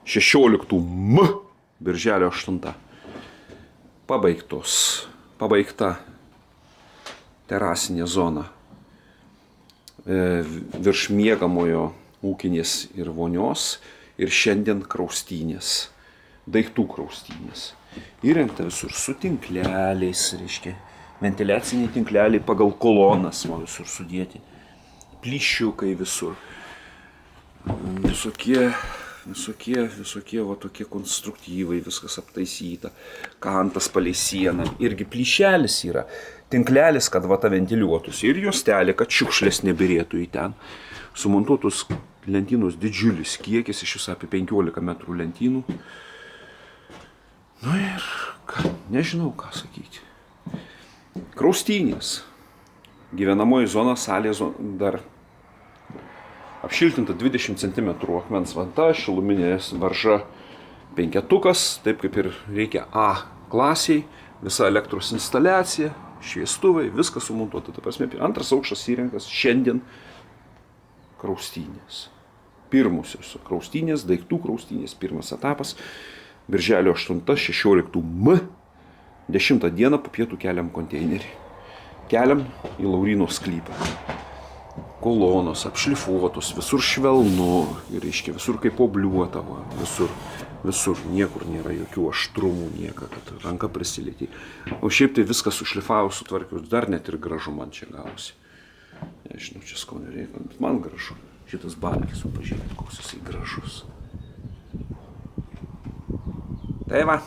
16 birželio 8. Pabaigta terasinė zona. Virš miegamojo ūkinės ir vonios ir šiandien kraustynės, daiktų kraustynės. Įrengta visur su tinkleliais, reiškia, ventiliaciniai tinkleliai pagal kolonas, visur sudėti, plyšiukai visur, visokie va tokie konstruktyvai, viskas aptaisyta, kantas palei sieną, irgi plyšelis yra, tinklelis, kad va ta ventiliuotųsi ir juostelė, kad šiukšlės nebirėtų į ten. Sumontuotus lentynos didžiulis kiekis, iš viso apie 15 metrų lentynų. Nu ir nežinau ką sakyti. Kraustynės. Gyvenamoji zona, salė dar apšiltinta 20 cm akmens vanta, šiluminės varža 5, taip kaip ir reikia A klasiai, visa elektros instaliacija, šviestuvai, viskas sumontuota. Ta prasme, antras aukštas įrengtas šiandien kraustynės. Pirmusios kraustynės, daiktų kraustynės, pirmas etapas, birželio 8, 16 10 dieną po pietų keliam konteinerį. Keliam į Lauryno sklypą. Kolonos apšlifuotos, visur švelnu, reiškia, visur kaip obliuota, visur, niekur nėra jokių aštrumų, nieka, kad ranka prisilietė. O šiaip tai viskas sušlifavus, sutvarkius, dar net ir gražu man čia gausi. Nežinau, čia skonio reikia, bet man gražu. Šitas balkis, pažiūrėt, koks jisai gražus. Tai va.